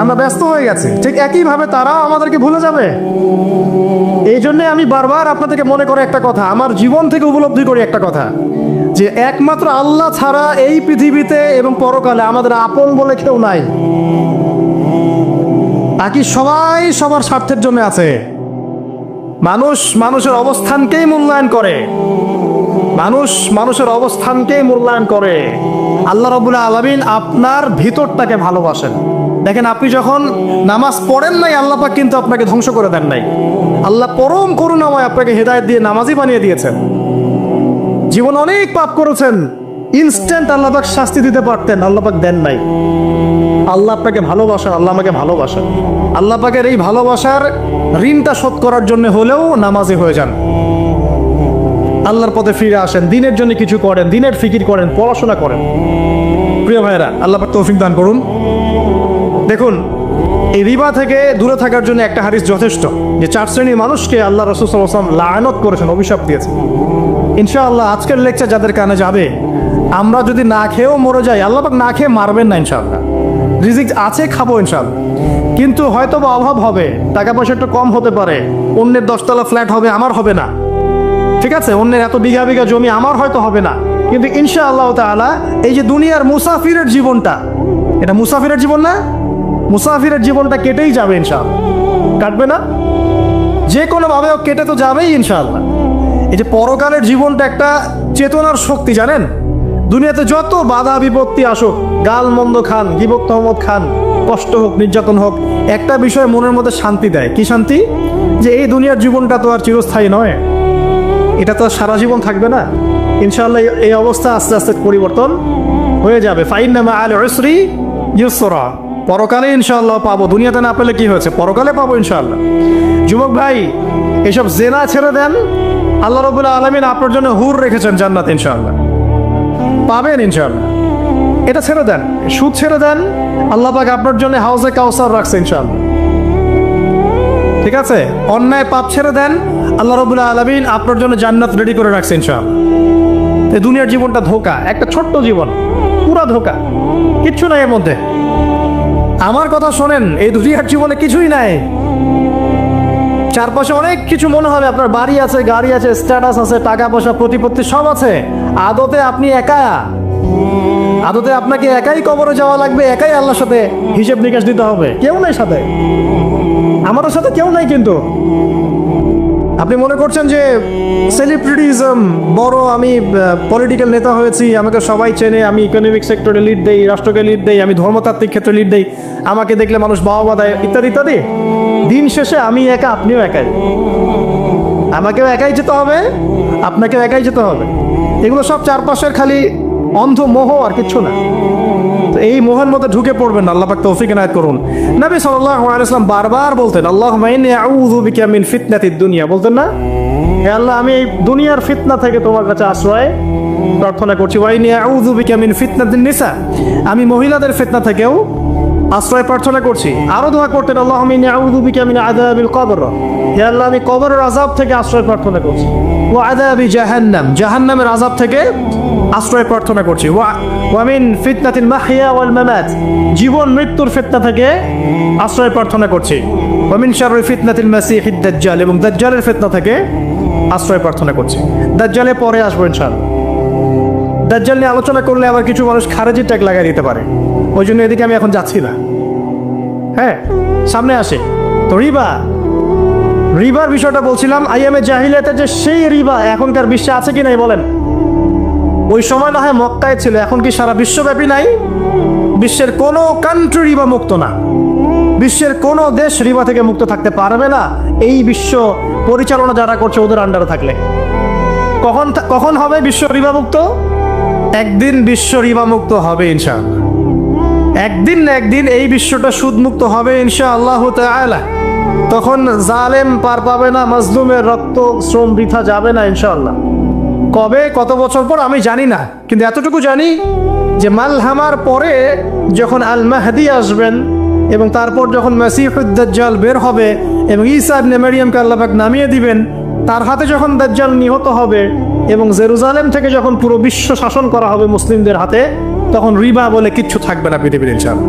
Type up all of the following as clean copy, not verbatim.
আমরা ব্যস্ত হয়ে গেছি, ঠিক একইভাবে তারাও আমাদেরকে ভুলে যাবে। এই জন্যে আমি বারবার আপনাদেরকে মনে করে একটা কথা, আমার জীবন থেকে উপলব্ধি করি একটা কথা, যে একমাত্র আল্লাহ ছাড়া এই পৃথিবীতে এবং পরকালে আমাদের আপন বলে কেউ নাই। বাকি সবাই সবার স্বার্থের জন্য আছে। মানুষ মানুষের অবস্থানকেই মূল্যায়ন করে, মানুষ মানুষের অবস্থানকেই মূল্যায়ন করে। আল্লাহ রাব্বুল আলামিন আপনার ভিতরটাকে ভালোবাসেন। দেখেন, আপনি যখন নামাজ পড়েন নাই, আল্লাহ পাক কিন্তু আপনাকে ধ্বংস করে দেন নাই। আল্লাহ পরম করুণাময় আপনাকে হেদায়েত দিয়ে নামাজি বানিয়ে দিয়েছেন। জীবন অনেক পাপ করেছেন, ইনস্ট্যান্ট আল্লাহ পাক শাস্তি দিতে পারতেন, আল্লাহ পাক দেন নাই। আল্লাহ আপনাকে ভালোবাসেন, আল্লাহ আমাকে ভালোবাসেন। আল্লাহ পাকের এই ভালোবাসার ঋণটা শোধ করার জন্য হলেও নামাজি হয়ে যান, আল্লাহর পথে ফিরে আসেন, দিনের জন্য কিছু করেন, দিনের ফিকির করেন, পড়াশোনা করেন। প্রিয় ভাইয়েরা, আল্লাহ পাক তৌফিক দান করুন। দেখুন, এই রিবা থেকে দূরে থাকার জন্য একটা হাদিস যথেষ্ট, যে 4 শ্রেণীর মানুষকে আল্লাহ রাসূল সাল্লাল্লাহু আলাইহি ওয়াসাল্লাম লাআনত করেছেন, অভিশাপ দিয়েছেন। ইনশাআল্লাহ আজকের লেকচার যাদের কানে যাবে, আমরা যদি না খেয়েও মরে যাই, আল্লাহ পাক না খেয়ে মারবেন না ইনশাআল্লাহ। রিজিক আছে, খাবো ইনশাআল্লাহ। কিন্তু হয়তো বা অভাব হবে, টাকা পয়সা একটু কম হতে পারে, অন্যের 10 তলা ফ্ল্যাট হবে, আমার হবে না, ঠিক আছে, অন্যের এত বিঘা বিঘা জমি আমার হয়তো হবে না। কিন্তু ইনশাআল্লাহ তাআলা এই যে দুনিয়ার মুসাফিরের জীবনটা, এটা মুসাফিরের জীবন না? মুসাফিরের জীবনটা কেটেই যাবে ইনশাআল্লাহ, কাটবে না? যে কোনো ভাবে কেটে তো যাবেই ইনশাআল্লাহ। এই যে পরকালের জীবনটা একটা চেতনার শক্তি, জানেন? দুনিয়াতে যত বাধা বিপত্তি আসুক, গাল মন্দ খান, গীবত তহমত খান, কষ্ট হোক, নির্যাতন হোক, একটা বিষয় মনের মধ্যে শান্তি দেয়। কি শান্তি? যে এই দুনিয়ার জীবনটা তো আর চিরস্থায়ী নয়, এটা তো সারা জীবন থাকবে না। ইনশাআল্লাহ এই অবস্থা আস্তে আস্তে পরিবর্তন হয়ে যাবে। ফাইন্না মাআল উসরি ইউসরা, পরকালে ইনশাআল্লাহ পাবো। দুনিয়াতে না পেলে কি হয়েছে, পরকালে পাবো ইনশাআল্লাহ। যুবক ভাই, এসব জেনা ছেড়ে দেন, আল্লাহ রাব্বুল আলামিন আপনার জন্য হুর রেখেছেন জান্নাত, ইনশাআল্লাহ পাবেন ইনশাআল্লাহ। এটা ছেড়ে দেন, সুদ ছেড়ে দেন, আল্লাহ পাক আপনার জন্য হাউজে কাউসার রাখছে ইনশাআল্লাহ, ঠিক আছে? অন্যায় পাপ ছেড়ে দেন, আল্লাহ রাব্বুল আলামিন আপনার জন্য জান্নাত রেডি করে রাখছে ইনশাআল্লাহ। এই দুনিয়ার জীবনটা ধোঁকা, একটা ছোট্ট জীবন, পুরা ধোঁকা, কিচ্ছু নাই এর মধ্যে। আমার কথা শোনেন, এই দুনিয়ার জীবনে কিছুই নাই। চারপাশে অনেক কিছু মনে হবে, আপনার বাড়ি আছে, গাড়ি আছে, স্ট্যাটাস আছে, টাকা পয়সা, প্রতিপত্তি সব আছে। আদতে আপনি একা, আদতে আপনাকে একাই কবরে যাওয়া লাগবে, একাই আল্লাহর সাথে হিসেব নিকাশ দিতে হবে। কেউ নাই সাথে, আমারও সাথে কেউ নাই। কিন্তু আপনি মনে করছেন যে সেলিব্রিটিজম বড়, আমি পলিটিক্যাল নেতা হয়েছি, আমাকে সবাই চেনে, আমি ইকোনমিক সেক্টরে লিড দেই, রাষ্ট্রকে লিড দেই, আমি ধর্মতাত্ত্বিক ক্ষেত্রে লিড দেই, আমাকে দেখলে মানুষ বাহবা দেয়, ইত্যাদি ইত্যাদি। দিন শেষে আমি একা, আপনিও একাই, আমাকেও একাই যেতে হবে, আপনাকেও একাই যেতে হবে। এগুলো সব চারপাশের খালি অন্ধ মোহ, আর কিচ্ছু না। তো এই মোহের মধ্যে ঢুকে পড়বেন না, আল্লাহ পাক তৌফিক এনায়েত করুন। নবী সাল্লাল্লাহু আলাইহি ওয়াসাল্লাম বারবার বলতেন, আল্লাহুম্মা ইন্নী আউযু বিকা মিন ফিতনাতিদ দুনিয়া, বলতেন না? হে আল্লাহ, আমি এই দুনিয়ার ফিতনা থেকে তোমার কাছে আশ্রয় প্রার্থনা করছি। ওয়া ইন্নী আউযু বিকা মিন ফিতনাতিন নিসা, আমি মহিলাদের ফিতনা থেকেও আশ্রয় প্রার্থনা করছি। আরো দোয়া করতেন, আল্লাহুম্মা ইন্নী আউযু বিকা মিন আযাবিল কবর, হে আল্লাহ, আমি কবরের আযাব থেকে আশ্রয় প্রার্থনা করছি। ওয়া আযাবি জাহান্নাম, জাহান্নামের আযাব থেকে আশ্রয় প্রার্থনা করছি। ওয়া মিন ফিতনাতিল মাহইয়া ওয়াল মামাত, জীবন মৃত্যুর ফিতনা থেকে আশ্রয় প্রার্থনা করছি। ওয়া মিন শাররি ফিতনাতিল মাসিহিদ দাজ্জাল, এবং দাজ্জালের ফিতনা থেকে আশ্রয় প্রার্থনা করছি। দাজ্জালে পরে আসবো ইনশাআল্লাহ। দাজ্জাল নিয়ে আলোচনা করলে আবার কিছু মানুষ খারেজি ট্যাগ লাগাই দিতে পারে, ওই জন্য এদিকে আমি এখন যাচ্ছি না। হ্যাঁ, সামনে আসে তো রিবা, রিবার বিষয়টা বলছিলাম। আইয়ামে জাহিলিয়াতে যে সেই রিবা এখনকার বিশ্বে আছে কি নাই বলেন? ওই সময় না হয় মক্কায় ছিল, এখন কি সারা বিশ্বব্যাপী নাই? বিশ্বের কোনো কান্ট্রি রিবা মুক্ত না, বিশ্বের কোনো দেশ রিবা থেকে মুক্ত থাকতে পারবে না, এই বিশ্ব পরিচালনা যারা করছে ওদের আন্ডারে থাকলে। কখন হবে বিশ্ব রিবা মুক্ত? একদিন বিশ্ব রিবা মুক্ত হবে ইনশাআল্লাহ। একদিন না একদিন এই বিশ্বটা সুদ মুক্ত হবে ইনশাআল্লাহু তাআলা। তখন জালেম পার পাবে না, মাজলুমের রক্ত শ্রম বৃথা যাবে না ইনশাআল্লাহ। কবে, কত বছর পর আমি জানি না, কিন্তু এতটুকু জানি যে মালহামার পরে যখন আল মাহদি আসবেন, এবং তারপর যখন মাসিহুদ দাজ্জাল বের হবে, এবং ঈসা ইবনে মারইয়ামকে আল্লাহ পাক নামিয়ে দিবেন, তার হাতে যখন দাজ্জাল নিহত হবে, এবং জেরুজালেম থেকে যখন পুরো বিশ্ব শাসন করা হবে মুসলিমদের হাতে, তখন রিবা বলে কিচ্ছু থাকবে না পৃথিবীর ইনশাআল্লাহ।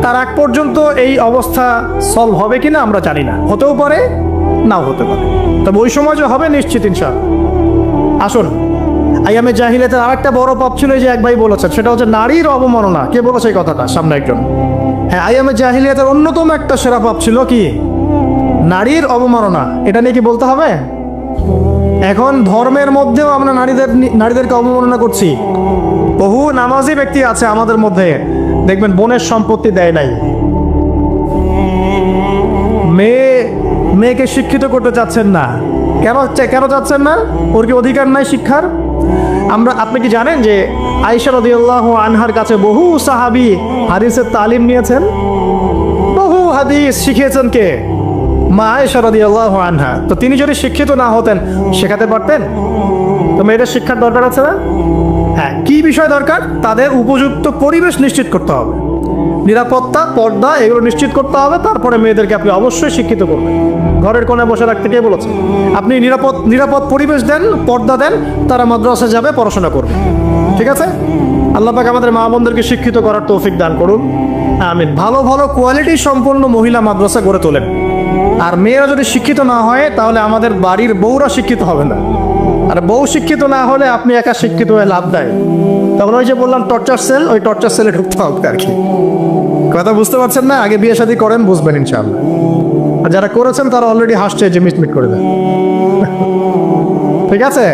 তার আগ পর্যন্ত এই অবস্থা সলভ হবে কিনা আমরা জানি না, হতেও পারে নাও হতে পারে, তবে ওই সময় যে হবে নিশ্চিত ইনশাআল্লাহ। আসুন, আইয়ামে জাহিলিয়াতের আরেকটা বড় পাপ ছিল যে এক ভাই বলেছেন, সেটা হচ্ছে নারীর অবমাননা। কে বলেছে এই কথাটা? সামনে একজন। হ্যাঁ, আইয়ামে জাহিলিয়াতের অন্যতম একটা সেরা পাপ ছিল কি? নারীর অবমাননা। এটা নিয়ে কি বলতে হবে? এখন ধর্মের মধ্যেও আমরা নারীদেরকে অবমাননা করছি। বহু নামাজি ব্যক্তি আছে আমাদের মধ্যে, দেখবেন বোনের সম্পত্তি দেয় নাই, মেয়েকে শিক্ষিত করতে চাচ্ছেন না। কেন চাচ্ছেন না? ওর কি অধিকার নাই শিক্ষার? আপনি কি জানেন যে আয়েশা রাদিয়াল্লাহু আনহার কাছে বহু সাহাবী হাদিসের তালিম নিয়েছেন, বহু হাদিস শিখিয়েছেন কে? মা আয়েশা রাদিয়াল্লাহু আনহা। তো তিনি যদি শিক্ষিত না হতেন শেখাতে পারতেন? তো মেয়েদের শিক্ষার দরকার আছে না? হ্যাঁ, কি বিষয় দরকার? তাদের উপযুক্ত পরিবেশ নিশ্চিত করতে হবে, নিরাপত্তা, পর্দা এগুলো নিশ্চিত করতে হবে। তারপরে মেয়েদেরকে আপনি অবশ্যই শিক্ষিত করবেন। ঘরের কোণায় বসে রাখতে কে বলেছে? আপনি নিরাপদ পরিবেশ দেন, পর্দা দেন, তারা মাদ্রাসা যাবে, পড়াশোনা করবে। ঠিক আছে? আল্লাহ পাক আমাদের মা বোনদেরকে শিক্ষিত করার তৌফিক দান করুন, আমিন। ভালো ভালো কোয়ালিটি সম্পন্ন মহিলা মাদ্রাসা গড়ে তোলেন। আর মেয়েরা যদি শিক্ষিত না হয় তাহলে আমাদের বাড়ির বউরা শিক্ষিত হবে না, আর বউ শিক্ষিত না হলে আপনি একা শিক্ষিত হয়ে লাভ দেয়। তখন ওই যে বললাম টর্চার সেল, ওই টর্চার সেলে ঢুকতে হবে আর কি। কথা বুঝতে পারছেন না? আগে বিয়ে শাদী করেন, বুঝবেন ইনশাআল্লাহ। আর যারা করেছেন তারা অলরেডি হাসছে যে মিটমিট করে দেন। ঠিক আছে?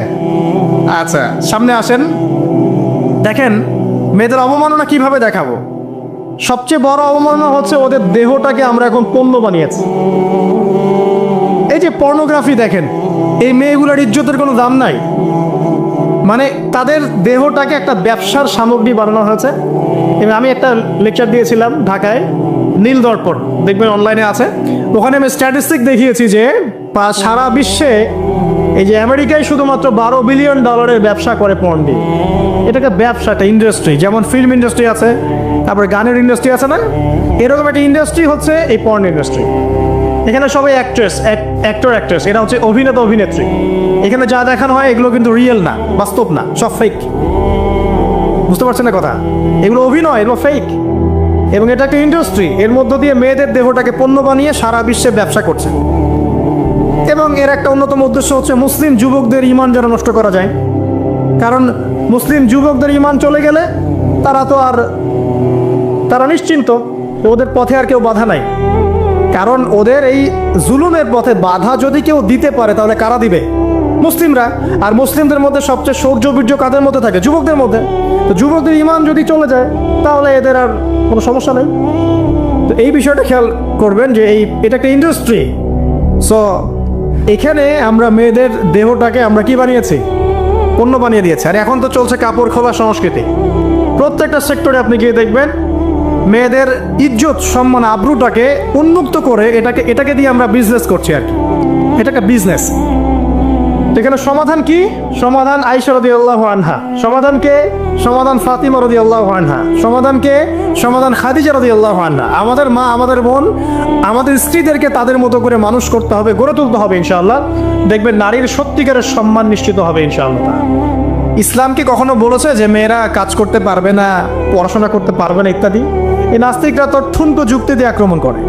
আচ্ছা, সামনে আসেন। দেখেন মেয়েদের অবমাননা কিভাবে দেখাবো। সবচেয়ে বড় অবমাননা হচ্ছে ওদের দেহটাকে আমরা এখন পণ্য বানিয়েছি। এই যে পর্নোগ্রাফি দেখেন, এই মেয়েগুলোর ইজ্জতের কোনো দাম নাই। মানে তাদের দেহটাকে একটা ব্যবসার সামগ্রী বানানো হয়েছে। এবং আমি একটা লেকচার দিয়েছিলাম ঢাকায়, নীল দর্পণ, দেখবেন অনলাইনে আছে। ওখানে আমি স্ট্যাটিস্টিক দেখিয়েছি যে সারা বিশ্বে এই যে আমেরিকায় শুধুমাত্র $12 বিলিয়ন ব্যবসা করে পর্ন দিয়ে। এটাকে ব্যবসা, একটা ইন্ডাস্ট্রি। যেমন ফিল্ম ইন্ডাস্ট্রি আছে, তারপরে গানের ইন্ডাস্ট্রি আছে না, এরকম একটা ইন্ডাস্ট্রি হচ্ছে এই পর্ন ইন্ডাস্ট্রি। এখানে সবাই অ্যাক্ট্রেস, এরা হচ্ছে অভিনেতা অভিনেত্রী। এখানে যা দেখানো হয় এগুলো কিন্তু রিয়েল না, বাস্তব না, সব ফেক। বুঝতে পারছেন না কথা? এগুলো অভিনয়, এগুলো ফেক। এবং এটা একটা ইন্ডাস্ট্রি, এর মধ্য দিয়ে মেয়েদের দেহটাকে পণ্য বানিয়ে সারা বিশ্বে ব্যবসা করছে। এবং এর একটা অন্যতম উদ্দেশ্য হচ্ছে মুসলিম যুবকদের ঈমান যেন নষ্ট করা যায়। কারণ মুসলিম যুবকদের ঈমান চলে গেলে তারা নিশ্চিন্ত, ওদের পথে আর কেউ বাধা নাই। কারণ ওদের এই জুলুমের পথে বাধা যদি কেউ দিতে পারে তাহলে কারা দিবে? মুসলিমরা। আর মুসলিমদের মধ্যে সবচেয়ে শৌর্য বীর্য কাদের মধ্যে থাকে? যুবকদের মধ্যে। তো যুবকদের ঈমান যদি চলে যায় তাহলে এদের আর কোনো সমস্যা নেই। তো এই বিষয়টা খেয়াল করবেন যে এটা একটা ইন্ডাস্ট্রি। সো এখানে আমরা মেয়েদের দেহটাকে আমরা কি বানিয়েছি? পণ্য বানিয়ে দিয়েছে। আর এখন তো চলছে কাপড় খোলা সংস্কৃতি। প্রত্যেকটা সেক্টরে আপনি গিয়ে দেখবেন মেয়েদের ইজ্জত, সম্মান, আব্রুটাকে উন্মুক্ত করে এটাকে দিয়ে আমরা বিজনেস করছি আর কি। এটাকে বিজনেস। এখানে সমাধান কি? সমাধান আয়েশা রাদিয়াল্লাহু আনহা। সমাধান কে? সমাধান ফাতিমা রাদিয়াল্লাহু আনহা। সমাধান কে? সমাধান খাদিজা রাদিয়াল্লাহু আনহা। আমাদের মা, আমাদের বোন, আমাদের স্ত্রীদেরকে তাদের মতো করে মানুষ করতে হবে, গড়ে তুলতে হবে ইনশাআল্লাহ। দেখবেন নারীর সত্যিকারের সম্মান নিশ্চিত হবে ইনশাআল্লাহ। ইসলাম কি কখনো বলেছে যে মেয়েরা কাজ করতে পারবে না, পড়াশোনা করতে পারবে না ইত্যাদি? এই নাস্তিকরা তো ঠুনকো যুক্তি দিয়ে আক্রমণ করে।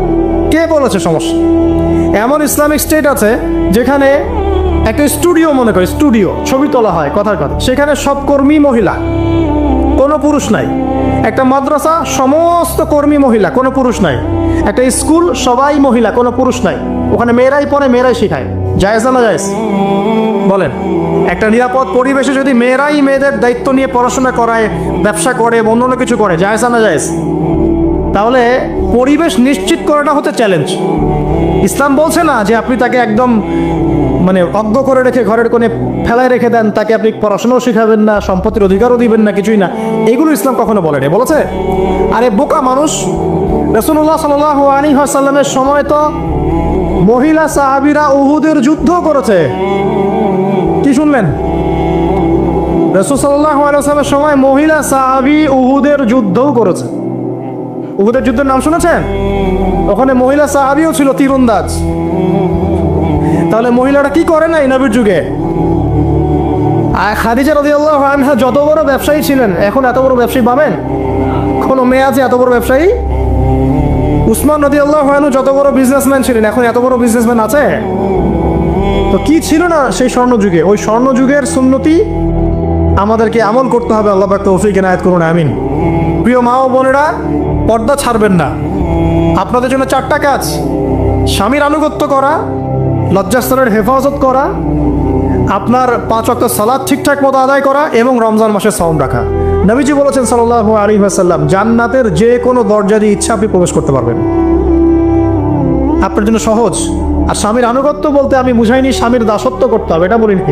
কে বলেছে? সমস্যা এমন ইসলামিক স্টেট আছে যেখানে একটা স্টুডিও, মনে করে স্টুডিও, ছবি তোলা হয়, কথার কথা, সেখানে সব কর্মী মহিলা, কোনো পুরুষ নাই। একটা মাদ্রাসা, সমস্ত কর্মী মহিলা, কোনো পুরুষ নাই। একটা স্কুল, সবাই মহিলা, কোনো পুরুষ নাই। ওখানে মেয়েরাই পড়ে, মেয়েরাই শেখায়। জায়েজ না জায়েজ বলেন? একটা নিরাপদ পরিবেশে যদি মেয়েরাই মেয়েদের দায়িত্ব নিয়ে পড়াশোনা করায়, ব্যবসা করে, অন্য কিছু করে, জায়েজ না জায়েজ? তাহলে পরিবেশ নিশ্চিত করাটা হতে চ্যালেঞ্জ। ইসলাম বলছে না যে আপনি তাকে একদম অজ্ঞ করে রেখে ঘরের কোণে ফেলায় রেখে দেন, তাকে আপনি পড়াশোনাও শেখাবেন না, সম্পত্তির অধিকারও দিবেন না, কিছুই না। এগুলো ইসলাম কখনো বলেনি। বলেছে? আরে বোকা মানুষ, রাসূলুল্লাহ সাল্লাল্লাহু আলাইহি ওয়াসাল্লামের সময় তো মহিলা সাহাবীরা উহুদের যুদ্ধ করেছে। কি শুনলেন? রাসূল সাল্লাল্লাহু আলাইহি ওয়াসাল্লামের সময় মহিলা সাহাবী উহুদের যুদ্ধও করেছে। উহুদের যুদ্ধের নাম শুনেছেন? ওখানে মহিলা সাহাবীও ছিল, তীরন্দাজ। তাহলে মহিলারা কি করে নাই নবীর যুগে? আর খাদিজা রাদিয়াল্লাহু আনহা যত বড় ব্যবসায়ী ছিলেন, এখন এত বড় ব্যবসায়ী পাবেন? কোনো মেয়ে আছে এত বড় ব্যবসায়ী? উসমান রাদিয়াল্লাহু আনহু যত বড় বিজনেসম্যান ছিলেন, এখন এত বড় বিজনেসম্যান আছে? তো কি ছিল না সেই স্বর্ণযুগে? ওই স্বর্ণযুগের সুন্নতি আমাদেরকে আমল করতে হবে। আল্লাহ পাক তৌফিক এনায়েত করুন, আমিন। প্রিয় মা ও বোনেরা, পর্দা ছাড়বেন না। আপনাদের জন্য 4টা কাজ: স্বামীর আনুগত্য করা, লজ্জাস্থানের হেফাজত করা, আপনার 5 ওয়াক্ত সালাত ঠিকঠাক মতো আদায় করা এবং রমজান মাসে সাওম রাখা। নবীজি বলেছেন সাল্লাল্লাহু আলাইহি ওয়াসাল্লাম, জান্নাতের যে কোনো দরজা দিয়ে ইচ্ছা আপনি প্রবেশ করতে পারবেন। আপনার জন্য সহজ। আর স্বামীর আনুগত্য বলতে আমি বুঝাইনি স্বামীর দাসত্ব করতে হবে, এটা বলিনি।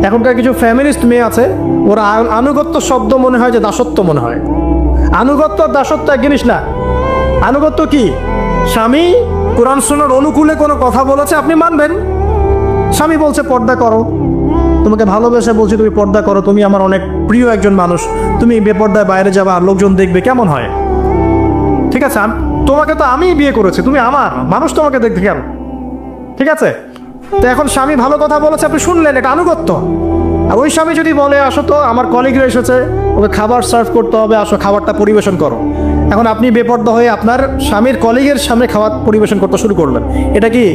এখনকার কিছু ফ্যামিলিস্ট মেয়ে আছে, ওরা আনুগত্য শব্দ মনে হয় যে দাসত্ব মনে হয়। আনুগত্য আর দাসত্ব এক জিনিস না। আনুগত্য কি? স্বামী কোরআন সুন্নাহর অনুকূলে কোনো কথা বলেছে, আপনি মানবেন। স্বামী বলছে পর্দা করো, তোমাকে ভালোবেসে বলছি তুমি পর্দা করো, তুমি আমার অনেক প্রিয় একজন মানুষ, তুমি বেপর্দায় বাইরে যাবা আর লোকজন দেখবে, কেমন হয়? ঠিক আছে, তোমাকে তো আমি বিয়ে করেছি, তুমি আমার, মানুষ তোমাকে দেখবে কেন? ঠিক আছে, তো এখন স্বামী ভালো কথা বলেছে, আপনি শুনলেন, এটা আনুগত্য। আর ওই স্বামী যদি বলে আসো তো আমার কলিগরা এসেছে, ওকে খাবার সার্ভ করতে হবে, আসো খাবারটা পরিবেশন করো, এখন আপনি বেপর্দা হয়ে আপনার স্বামীর কলিগের সামনে খাবার পরিবেশন করতে শুরু করলেন, এটা কি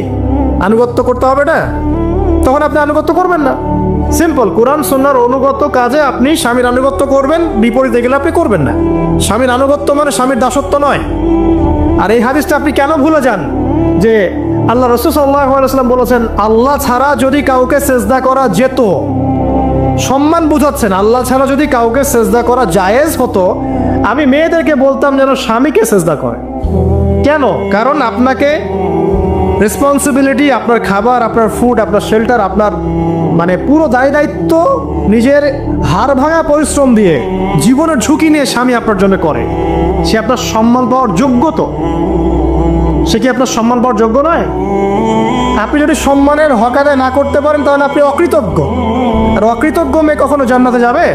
আনুগত্য করতে হবে না? তখন আপনি আনুগত্য করবেন না। সিম্পল, কোরআন সুন্নাহর অনুগত কাজে আপনি স্বামীর আনুগত্য করবেন, বিপরীতে গেলে আপনি করবেন না। স্বামীর আনুগত্য মানে স্বামীর দাসত্ব নয়। আর এই হাদিসটা আপনি কেন ভুলে যান যে আল্লাহ রাসূল সাল্লাল্লাহু আলাইহি ওয়াসাল্লাম বলেছেন, আল্লাহ ছাড়া যদি কাউকে সেজদা করা যেত, সম্মান বুঝাচ্ছেন, আল্লাহ ছাড়া যদি কাউকে সেজদা করা জায়েজ হতো, আমি মেয়েদেরকে বলতাম যেন স্বামীকে সেজদা করে। কেন? কারণ আপনাকে রেসপন্সিবিলিটি, আপনার খাবার, আপনার ফুড, আপনার শেল্টার, আপনার মানে পুরো দায় দায়িত্ব নিজের হাড় ভাঙা পরিশ্রম দিয়ে, জীবনের ঝুঁকি নিয়ে স্বামী আপনার জন্য করে। সে আপনার সম্মান পাওয়ার যোগ্য তো? সে কি আপনার সম্মান পাওয়ার যোগ্য নয়? আপনি যদি সম্মানের হক আদায় না করতে পারেন তাহলে আপনি অকৃতজ্ঞ। আর অকৃতজ্ঞ মেয়ে কখনো জান্নাতে যাবে?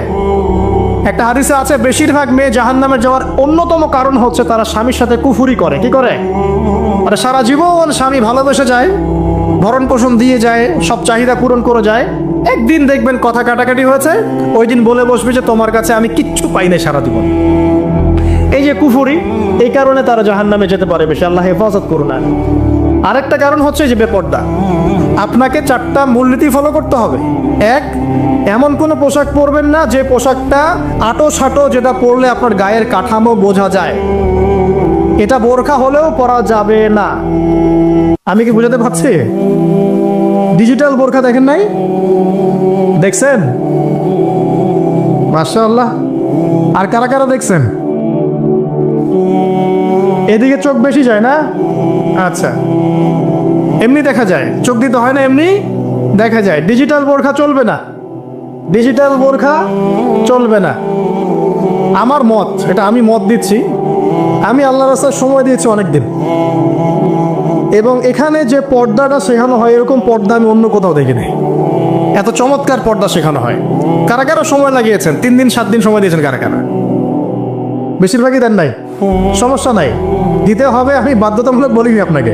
একটা হাদিসে আছে, বেশিরভাগ মেয়ে জাহান্নামে যাওয়ার অন্যতম কারণ হচ্ছে তারা স্বামীর সাথে কুফুরি করে। কি করে? মানে সারা জীবন স্বামী ভালোবেসে যায়, ভরণ পোষণ দিয়ে যায়, সব চাহিদা পূরণ করে যায়, একদিন দেখবেন কথা কাটাকাটি হয়েছে, ওই দিন বলে বসবে যে তোমার কাছে আমি কিচ্ছু পাই না সারা জীবন। এই যে কুফুরি, এই কারণে তারা জাহান্নামে যেতে পারে বেশি। আল্লাহ হেফাজত করুন। আরেকটা কারণ হচ্ছে যে বেপর্দা। আপনাকে 4টা মূলনীতি ফলো করতে হবে। 1, এমন কোনো পোশাক পরবেন না যে পোশাকটা আটো সাটো, যেটা পরলে আপনার গায়ের কাঠামো বোঝা যায়। এটা বোরখা হলেও পরা যাবে না। আমি কি বুঝাতে পারছি? ডিজিটাল বোরখা দেখেন নাই? দেখছেন? মাশাআল্লাহ। আর কারা কারা দেখছেন? এদিকে চোখ বেশি যায় না? আচ্ছা, এমনি দেখা যায়, চোখ দিতে হয় না, এমনি দেখা যায়। ডিজিটাল বোরখা চলবে না, ডিজিটাল বোরখা চলবে না। আমার মত, এটা আমি মত দিচ্ছি, আমি আল্লাহর রাস্তায় সময় দিয়েছি অনেক দিন, এবং এখানে যে পর্দাটা শেখানো হয় এরকম পর্দা আমি অন্য কোথাও দেখিনি। এত চমৎকার পর্দা শেখানো হয়। কারা কারা সময় লাগিয়েছেন? 3 দিন 7 দিন সময় দিয়েছেন কারা কারা? বেশিরভাগই দেন নাই, সমস্যা নাই, দিতে হবে। আমি বাধ্যতামূলক বলিনি আপনাকে,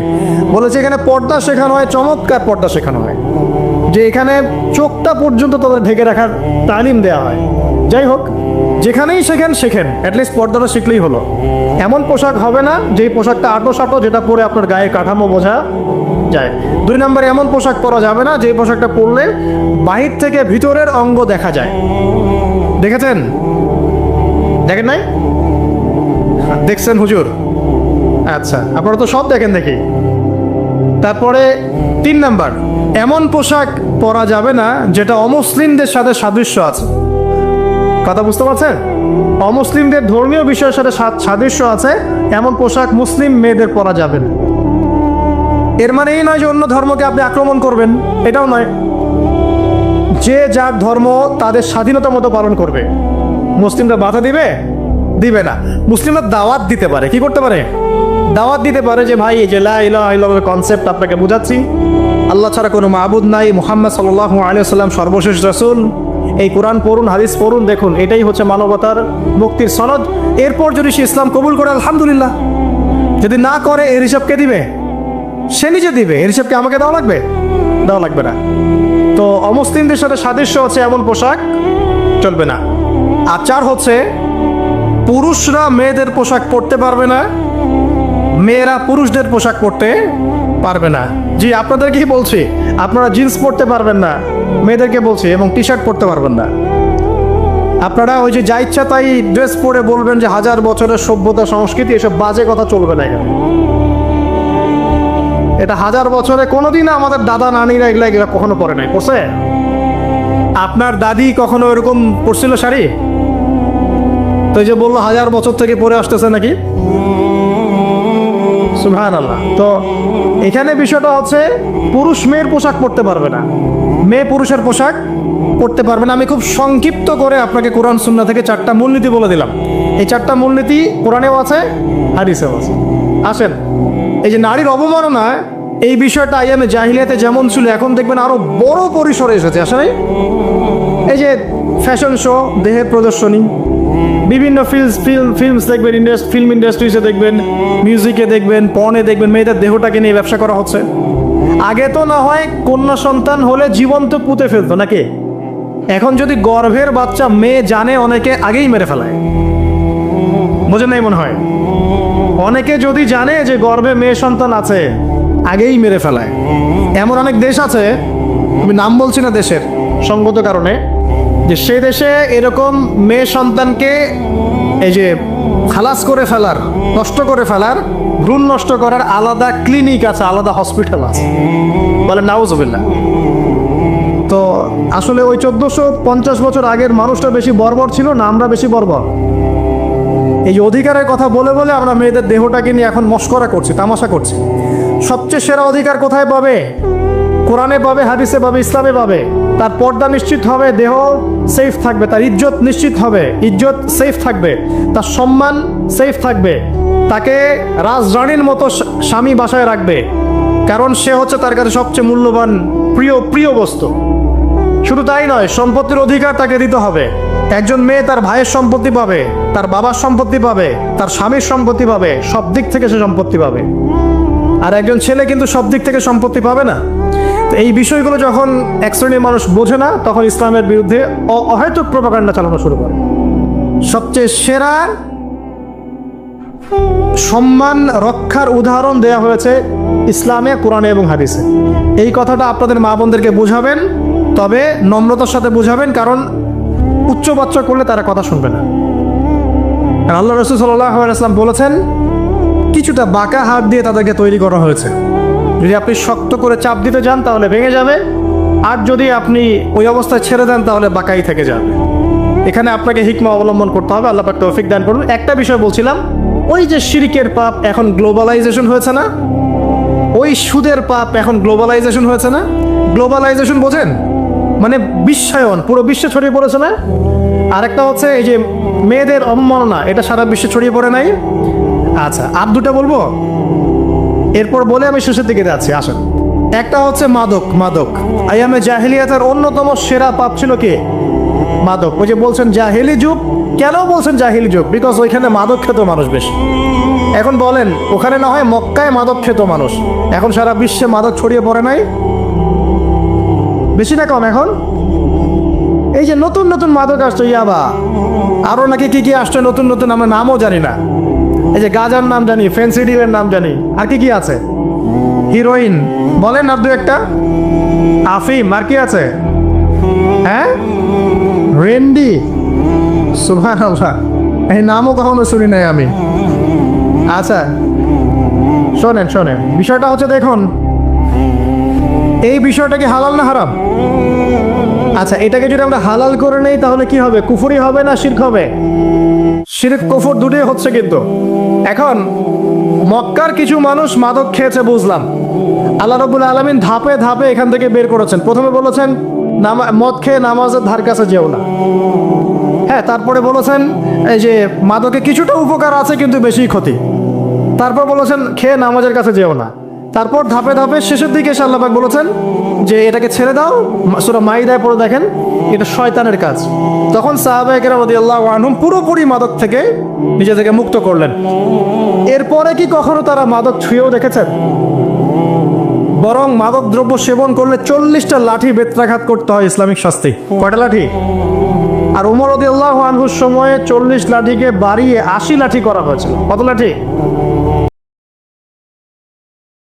বলেছি এখানে পর্দা শেখানো হয়, চমৎকার পর্দা শেখানো হয়, যে এখানে চোখটা পর্যন্ত তাদের ঢেকে রাখার তালিম দেওয়া হয়। যাই হোক, যেখানেই শেখেন, অ্যাটলিস্ট পর্দাটা শিখলেই হলো। এমন পোশাক হবে না যেই পোশাকটা আটো সাটো, যেটা পরে আপনার গায়ে কাঠামো বোঝা যায়। 2 নম্বরে, এমন পোশাক পরা যাবে না যে পোশাকটা পরলে বাহির থেকে ভিতরের অঙ্গ দেখা যায়। দেখেছেন? দেখেন নাই? দেখছেন হুজুর? আচ্ছা, আপনারা তো সব দেখেন দেখি। তারপরে 3 নাম্বার, এমন পোশাক পরা যাবে না যেটা অমুসলিমদের সাথে সাদৃশ্য আছে। কথা বুঝতে পারছেন? অমুসলিমদের ধর্মীয় বিষয়ের সাথে সাদৃশ্য আছে এমন পোশাক মুসলিম মেয়েদের পরা যাবে না। এর মানে এই নয় যে অন্য ধর্মকে আপনি আক্রমণ করবেন, এটাও নয়। যে যার ধর্ম তাদের স্বাধীনতা মতো পালন করবে। মুসলিমরা বাধা দিবে না। মুসলিমরা দাওয়াত দিতে পারে। কি করতে পারে? দাওয়াত দিতে পারে যে ভাই, এই যে লা ইলাহা ইল্লাল্লাহর কনসেপ্ট আপনাকে বুঝাচ্ছি, আল্লাহ ছাড়া কোনো মাবুদ নাই, মুহাম্মদ সাল্লাল্লাহু আলাইহি ওয়াসাল্লাম সর্বশেষ রাসূল, এই কোরআন পড়ুন, হাদিস পড়ুন, দেখুন এটাই হচ্ছে মানবতার মুক্তির সনদ। এরপর যদি সে ইসলাম কবুল করে আলহামদুলিল্লাহ, যদি না করে এর হিসাব কে দিবে? সে নিজে দিবে। এর হিসাবকে আমাকে দেওয়া লাগবে না। তো অমুসলিমদের সাথে সাদৃশ্য হচ্ছে এমন পোশাক চলবে না। আর 4 হচ্ছে, পুরুষরা মেয়েদের পোশাক পরতে পারবে না, মেয়েরা পুরুষদের পোশাক পরতে পারবে না। জি, আপনাদেরকেই বলছি, আপনারা জিন্স পরতে পারবেন না, মেয়েদেরকে বলছি, এবং টি শার্ট পরতে পারবেন না। আপনারা ওই যে যা ইচ্ছা তাই ড্রেস পরে বলবেন যে 1000 বছরের সভ্যতা সংস্কৃতি, এসব বাজে কথা চলবে না এখানে। এটা 1000 বছরে কোনোদিন আমাদের দাদা নানিরা এগুলা কখনো পরে নাই। পরছে? আপনার দাদি কখনো এরকম পরছিল শাড়ি? তো এই যে বললো 1000 বছর থেকে পরে আসতেছে নাকি। সুবহানাল্লাহ। তো এখানে বিষয়টা হচ্ছে পুরুষ মেয়ের পোশাক পরতে পারবে না, মেয়ে পুরুষের পোশাক পড়তে পারবে না। আমি খুব সংক্ষিপ্ত করে আপনাকে কোরআন সুন্নাহ থেকে 4টা মূলনীতি বলে দিলাম। এই 4টা মূলনীতি কোরআনেও আছে, হাদিসেও আছে। আসেন, এই যে নারীর অবমাননা, এই বিষয়টা আইয়ামে জাহিলিয়াতে যেমন ছিল, এখন দেখবেন আরো বড় পরিসরে এসেছে। আসলে এই যে ফ্যাশন শো, দেহের প্রদর্শনী, বিভিন্ন ফিল্মস দেখবেন, ফিল্ম ইন্ডাস্ট্রিজে দেখবেন, মিউজিকে দেখবেন, পর্নে দেখবেন, মেয়েদের দেহটাকে নিয়ে ব্যবসা করা হচ্ছে। আগে তো না হয় কন্যা সন্তান হলে জীবন্ত পুঁতে ফেলতো নাকি, এখন যদি গর্ভের বাচ্চা মেয়ে জানে, অনেকে আগেই মেরে ফেলায়। বোঝেন নাই মনে হয়? অনেকে যদি জানে যে গর্ভে মেয়ে সন্তান আছে, আগেই মেরে ফেলায়। এমন অনেক দেশ আছে, আমি নাম বলছি না দেশের সঙ্গত কারণে, যে সেই দেশে এরকম মেয়ে সন্তানকে এই যে খালাস করে ফেলার, নষ্ট করে ফেলার, ভ্রূণ নষ্ট করার আলাদা ক্লিনিক আছে, আলাদা হসপিটাল আছে। বলে নাউজুবিল্লাহ। তো আসলে ওই 1450 বছর আগের মানুষটা বেশি বর্বর ছিল না, আমরা বেশি বর্বর? এই যে অধিকারের কথা বলে বলে আমরা মেয়েদের দেহটাকে নিয়ে এখন মস্করা করছি, তামাশা করছি। সবচেয়ে সেরা অধিকার কোথায় পাবে? কোরআনে পাবে, হাদিসে পাবে, ইসলামে পাবে। তার পর্দা নিশ্চিত হবে, দেহ সেফ থাকবে, তার ইজ্জত নিশ্চিত হবে, ইজ্জত সেফ থাকবে, তার সম্মান সেফ থাকবে, তাকে রাজরানীর মতো স্বামী বাসায় রাখবে, কারণ সে হচ্ছে তার কাছে সবচেয়ে মূল্যবান প্রিয় বস্তু। শুধু তাই নয়, সম্পত্তির অধিকার তাকে দিতে হবে। একজন মেয়ে তার ভাইয়ের সম্পত্তি পাবে, তার বাবার সম্পত্তি পাবে, তার স্বামীর সম্পত্তি পাবে, সব দিক থেকে সে সম্পত্তি পাবে। আর একজন ছেলে কিন্তু সব দিক থেকে সম্পত্তি পাবে না। তো এই বিষয়গুলো যখন এক শ্রেণীর মানুষ বোঝে না, তখন ইসলামের বিরুদ্ধে অহেতুক প্রপাগান্ডা চালানো শুরু করে। সবচেয়ে সেরা সম্মান রক্ষার উদাহরণ দেয়া হয়েছে ইসলামে, কোরআনে এবং হাদিসে। এই কথাটা আপনাদের মা বোনদেরকে বুঝাবেন, তবে নম্রতার সাথে বুঝাবেন, কারণ উচ্চবাচ্য করলে তারা কথা শুনবে না। আল্লাহ রাসূল সাল্লাল্লাহু আলাইহি ওয়াসাল্লাম বলেছেন, কিছুটা বাঁকা হাত দিয়ে তাদেরকে তৈরি করা হয়েছে। যদি আপনি শক্ত করে চাপ দিতে যান তাহলে ভেঙে যাবে, আর যদি আপনি ওই অবস্থায় ছেড়ে দেন তাহলে বাঁকাই থেকে যাবে। এখানে আপনাকে হিকমা অবলম্বন করতে হবে। আল্লাহ পাক তৌফিক দান করুন। একটা বিষয় বলছিলাম, ওই যে শিরকের পাপ এখন গ্লোবালাইজেশন হয়েছে না, ওই সুদের পাপ এখন গ্লোবালাইজেশন হয়েছে না। গ্লোবালাইজেশন বোঝেন? মানে বিশ্বায়ন, পুরো বিশ্বে ছড়িয়ে পড়েছে না। আরেকটা হচ্ছে এই যে মেয়েদের অবমাননা, এটা সারা বিশ্বে ছড়িয়ে পড়ে নাই। আচ্ছা, আর দুটা বলবো, এরপর বলে আমি শেষের দিকে যাচ্ছি। আসেন, একটা হচ্ছে মাদক। আইয়ামে জাহিলিয়াতের অন্যতম সেরা পাপ ছিল কি? মাদক। ওই যে বলছেন জাহিলি যুগ, কেন বলছেন জাহিলি যুগ? বিকজ ওইখানে মাদক খেত মানুষ বেশি। এখন বলেন, ওখানে না হয় মক্কায় মাদক খেত মানুষ, এখন সারা বিশ্বে মাদক ছড়িয়ে পড়ে নাই? বেশি না কম? এখন এই যে নতুন নতুন মাদক আসছে, ইয়াবা, আরো নাকি কি কি আসছে নতুন নতুন, আমরা নামও জানি না। এই যে গাজার নাম জানি, ফেন্সিডিলের নাম জানি, আর কি কি আছে? হিরোইন বলেন আর দু একটা, আফিম, আর কি আছে? হ্যাঁ, রেন্ডি, সুবহানাল্লাহ, এই নামও কখনো শুনি নাই আমি। আচ্ছা শোনেন, বিষয়টা হচ্ছে, দেখুন এই বিষয়টা কি হালাল না হারাম? আচ্ছা, এটাকে যদি আমরা হালাল করে নেই তাহলে কি হবে? কুফরি হবে না শিরক হবে? শিরক কুফর দুটোই হচ্ছে। কিন্তু এখন মক্কার কিছু মানুষ মাদক খেয়েছে বুঝলাম, আল্লাহ রাব্বুল আলামিন ধাপে ধাপে এখান থেকে বের করেছেন। প্রথমে বলেছেন মদ খেয়ে নামাজের ধার কাছে যেও না। হ্যাঁ, তারপরে বলেছেন এই যে মাদকে কিছুটা উপকার আছে কিন্তু বেশি ক্ষতি। তারপর বলেছেন খেয়ে নামাজের কাছে যেও না। তারপর ধাপে ধাপে শেষের দিকে এসে আল্লাহ পাক বলেছেন যে এটাকে ছেড়ে দাও। সূরা মাইদায় পড়ে দেখেন, এটা শয়তানের কাজ। তখন সাহাবায়ে কেরাম রাদিয়াল্লাহু আনহুম পুরোপুরি মাদক থেকে নিজেদেরকে মুক্ত করলেন। এরপরে কি কখনো তারা মাদক ছুঁয়েও দেখেছেন? বরং মাদক দ্রব্য সেবন করলে 40টা লাঠি বেত্রাঘাত করতে হয় ইসলামিক শাস্তি। কয়টা লাঠি? আর ওমর রাদিয়াল্লাহু আনহুর সময়ে 40 লাঠিকে বাড়িয়ে 80 লাঠি করা হয়েছিল। কত লাঠি?